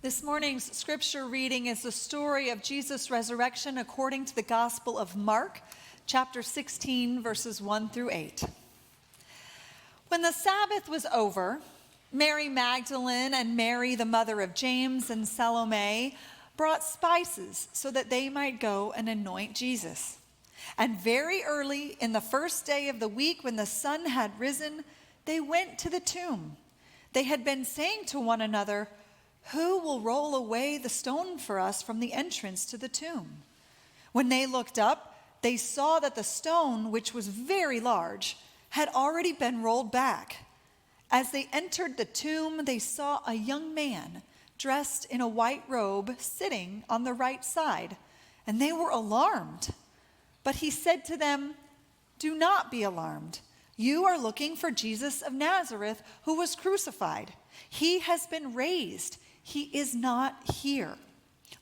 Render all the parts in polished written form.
This morning's scripture reading is the story of Jesus' resurrection according to the Gospel of Mark, chapter 16, verses 1 through 8. When the Sabbath was over, Mary Magdalene and Mary, the mother of James and Salome, brought spices so that they might go and anoint Jesus. And very early in the first day of the week, when the sun had risen, they went to the tomb. They had been saying to one another, "Who will roll away the stone for us from the entrance to the tomb?" When they looked up, they saw that the stone, which was very large, had already been rolled back. As they entered the tomb, they saw a young man dressed in a white robe sitting on the right side, and they were alarmed. But he said to them, "Do not be alarmed. You are looking for Jesus of Nazareth, who was crucified. He has been raised. He is not here.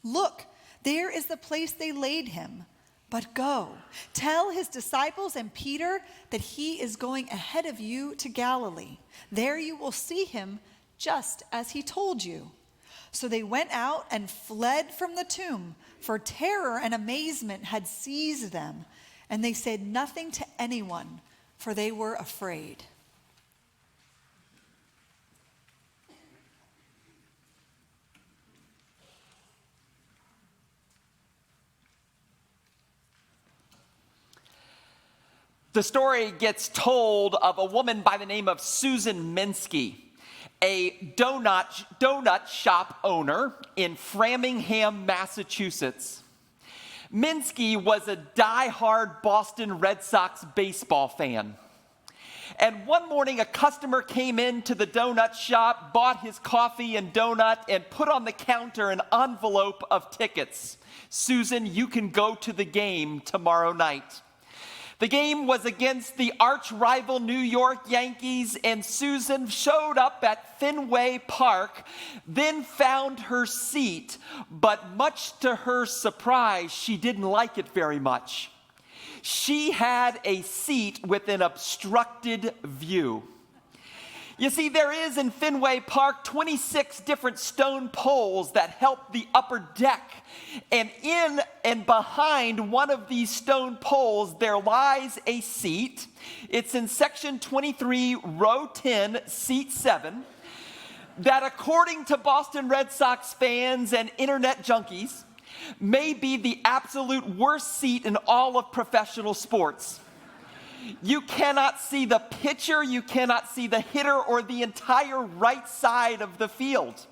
Look, there is the place they laid him. But go, tell his disciples and Peter that he is going ahead of you to Galilee. There you will see him just as he told you." So they went out and fled from the tomb, for terror and amazement had seized them, and they said nothing to anyone, for they were afraid. The story gets told of a woman by the name of Susan Minsky, a donut shop owner in Framingham, Massachusetts. Minsky was a die-hard Boston Red Sox baseball fan. And one morning, a customer came into the donut shop, bought his coffee and donut, and put on the counter an envelope of tickets. "Susan, you can go to the game tomorrow night." The game was against the arch-rival New York Yankees, and Susan showed up at Fenway Park, then found her seat, but much to her surprise, she didn't like it very much. She had a seat with an obstructed view. You see, there is in Fenway Park 26 different stone poles that help the upper deck. And in and behind one of these stone poles, there lies a seat. It's in section 23, row 10, seat 7, that according to Boston Red Sox fans and internet junkies, may be the absolute worst seat in all of professional sports. You cannot see the pitcher, you cannot see the hitter, or the entire right side of the field.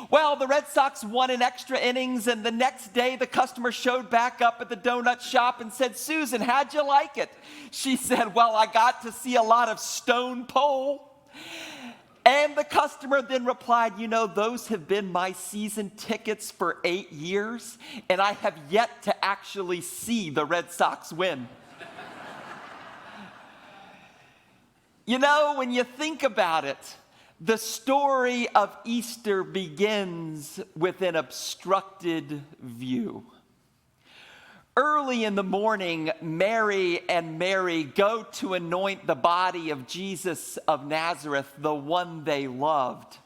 Well, the Red Sox won in extra innings, and the next day the customer showed back up at the donut shop and said, "Susan, how'd you like it?" She said, "Well, I got to see a lot of stone pole." And the customer then replied, "You know, those have been my season tickets for 8 years, and I have yet to actually see the Red Sox win." You know, when you think about it, the story of Easter begins with an obstructed view. Early in the morning, Mary and Mary go to anoint the body of Jesus of Nazareth, the one they loved.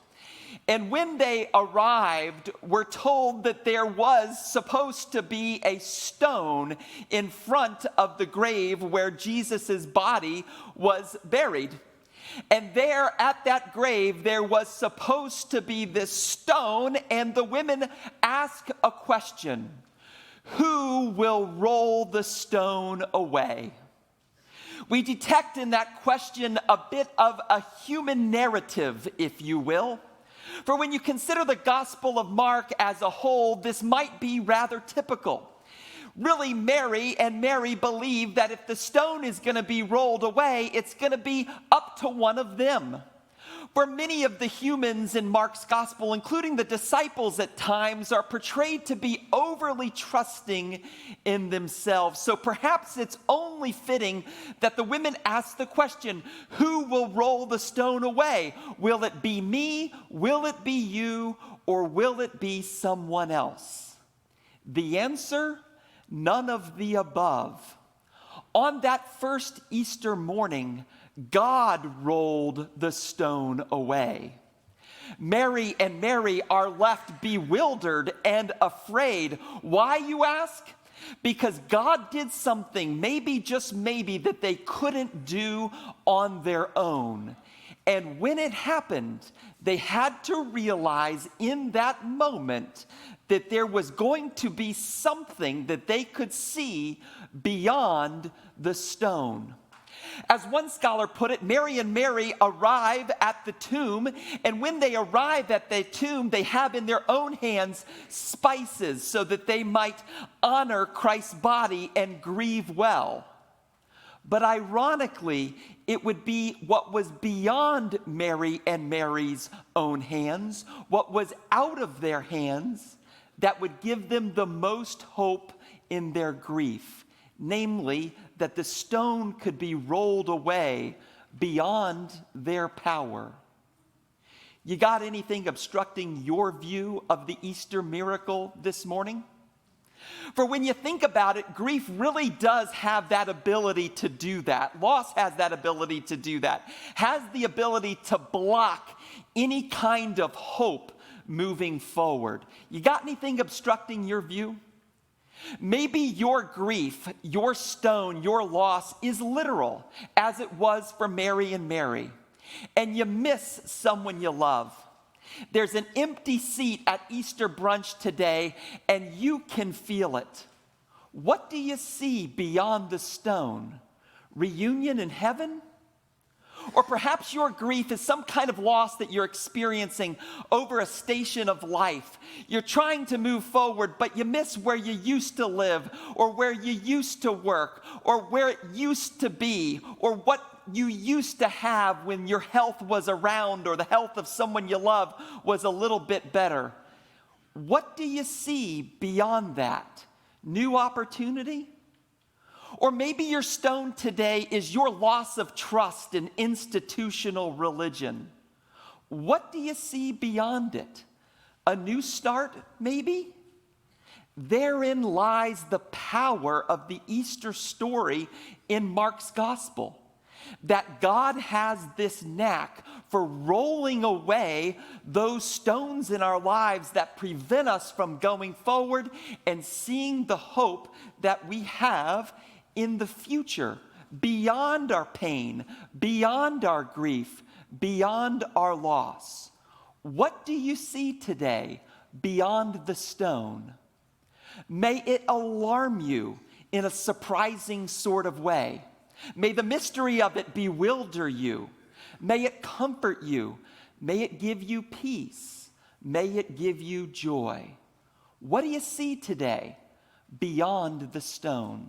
And when they arrived, we're told that there was supposed to be a stone in front of the grave where Jesus' body was buried. And there at that grave, there was supposed to be this stone, and the women ask a question: who will roll the stone away? We detect in that question a bit of a human narrative, if you will. For when you consider the Gospel of Mark as a whole, this might be rather typical. Really, Mary and Mary believe that if the stone is going to be rolled away, it's going to be up to one of them. For many of the humans in Mark's Gospel, including the disciples at times, are portrayed to be overly trusting in themselves. So perhaps it's only fitting that the women ask the question, who will roll the stone away? Will it be me? Will it be you? Or will it be someone else? The answer, none of the above. On that first Easter morning, God rolled the stone away. Mary and Mary are left bewildered and afraid. Why, you ask? Because God did something, maybe, just maybe, that they couldn't do on their own. And when it happened, they had to realize in that moment that there was going to be something that they could see beyond the stone. As one scholar put it, Mary and Mary arrive at the tomb, and when they arrive at the tomb, they have in their own hands spices so that they might honor Christ's body and grieve well. But ironically, it would be what was beyond Mary and Mary's own hands, what was out of their hands, that would give them the most hope in their grief. Namely, that the stone could be rolled away beyond their power. You got anything obstructing your view of the Easter miracle this morning? For when you think about it, grief really does have that ability to do that. Loss has that ability to do that. Has the ability to block any kind of hope moving forward. You got anything obstructing your view? Maybe your grief, your stone, your loss is literal, as it was for Mary and Mary, and you miss someone you love. There's an empty seat at Easter brunch today, and you can feel it. What do you see beyond the stone? Reunion in heaven? Or perhaps your grief is some kind of loss that you're experiencing over a station of life. You're trying to move forward, but you miss where you used to live, or where you used to work, or where it used to be, or what you used to have when your health was around, or the health of someone you love was a little bit better. What do you see beyond that? New opportunity? Or maybe your stone today is your loss of trust in institutional religion. What do you see beyond it? A new start, maybe? Therein lies the power of the Easter story in Mark's gospel. That God has this knack for rolling away those stones in our lives that prevent us from going forward and seeing the hope that we have in the future, beyond our pain, beyond our grief, beyond our loss. What do you see today beyond the stone? May it alarm you in a surprising sort of way. May the mystery of it bewilder you. May it comfort you. May it give you peace. May it give you joy. What do you see today beyond the stone?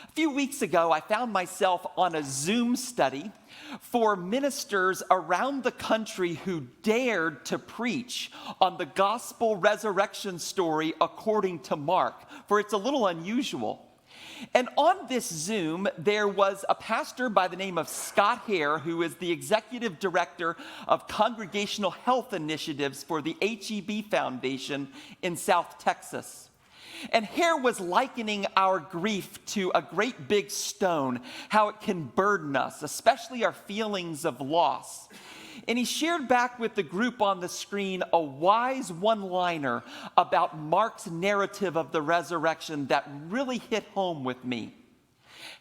A few weeks ago, I found myself on a Zoom study for ministers around the country who dared to preach on the gospel resurrection story according to Mark, for it's a little unusual. And on this Zoom, there was a pastor by the name of Scott Hare, who is the executive director of congregational health initiatives for the HEB Foundation in South Texas. And Hare was likening our grief to a great big stone, how it can burden us, especially our feelings of loss. And he shared back with the group on the screen a wise one-liner about Mark's narrative of the resurrection that really hit home with me.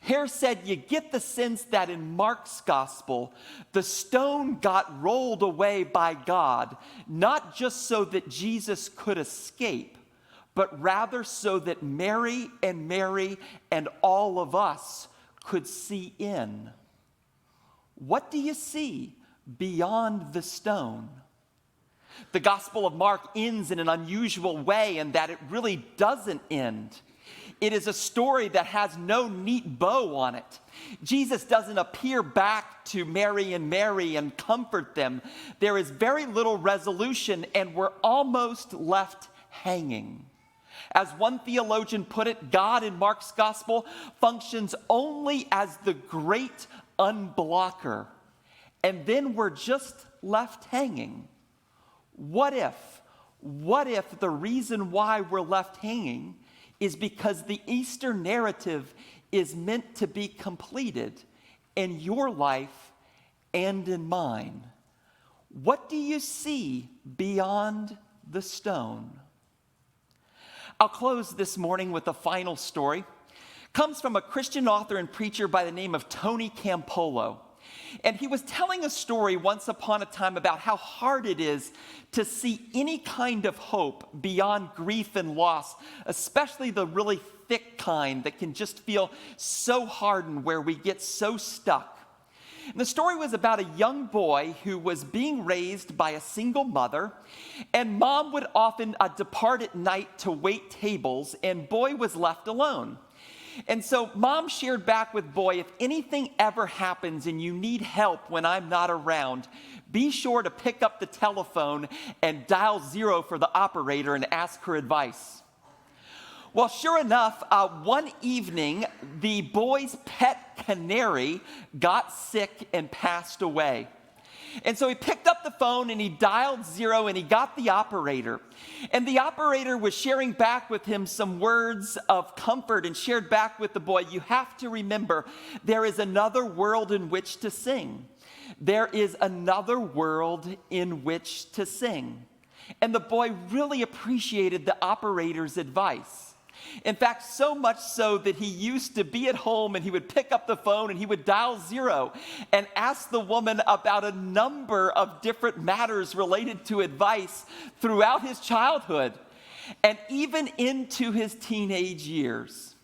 Hare said, you get the sense that in Mark's gospel, the stone got rolled away by God, not just so that Jesus could escape, but rather so that Mary and all of us could see in. What do you see beyond the stone? The Gospel of Mark ends in an unusual way in that it really doesn't end. It is a story that has no neat bow on it. Jesus doesn't appear back to Mary and comfort them. There is very little resolution, and we're almost left hanging. As one theologian put it, God in Mark's gospel functions only as the great unblocker. And then we're just left hanging. What if the reason why we're left hanging is because the Easter narrative is meant to be completed in your life and in mine? What do you see beyond the stone? I'll close this morning with a final story. It comes from a Christian author and preacher by the name of Tony Campolo. And he was telling a story once upon a time about how hard it is to see any kind of hope beyond grief and loss, especially the really thick kind that can just feel so hardened where we get so stuck. And the story was about a young boy who was being raised by a single mother, and mom would often depart at night to wait tables, and boy was left alone. And so mom shared back with boy, if anything ever happens and you need help when I'm not around, be sure to pick up the telephone and dial 0 for the operator and ask her advice. Well, sure enough, one evening, the boy's pet canary got sick and passed away. And so he picked up the phone and he dialed 0 and he got the operator. And the operator was sharing back with him some words of comfort and shared back with the boy, you have to remember, there is another world in which to sing. There is another world in which to sing. And the boy really appreciated the operator's advice. In fact, so much so that he used to be at home and he would pick up the phone and he would dial 0 and ask the woman about a number of different matters related to advice throughout his childhood and even into his teenage years.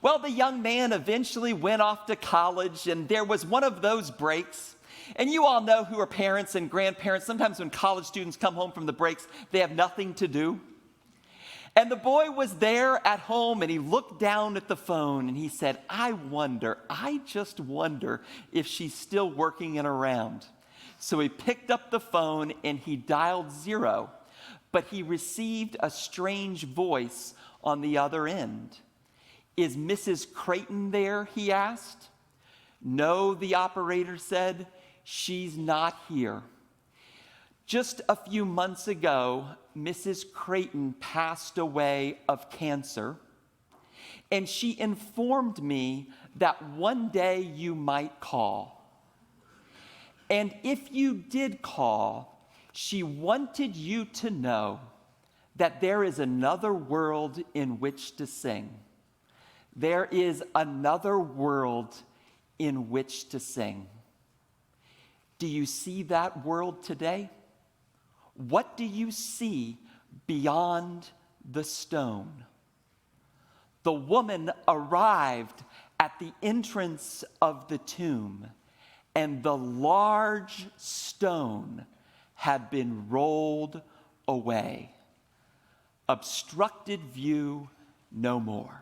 Well, the young man eventually went off to college, and there was one of those breaks. And you all know who are parents and grandparents. Sometimes when college students come home from the breaks, they have nothing to do. And the boy was there at home, and he looked down at the phone and he said, I just wonder if she's still working and around. So he picked up the phone and he dialed 0, but he received a strange voice on the other end. Is Mrs. Creighton there? He asked. No, the operator said, she's not here. Just a few months ago, Mrs. Creighton passed away of cancer, and she informed me that one day you might call. And if you did call, she wanted you to know that there is another world in which to sing. There is another world in which to sing. Do you see that world today? What do you see beyond the stone? The woman arrived at the entrance of the tomb, and the large stone had been rolled away. Obstructed view no more.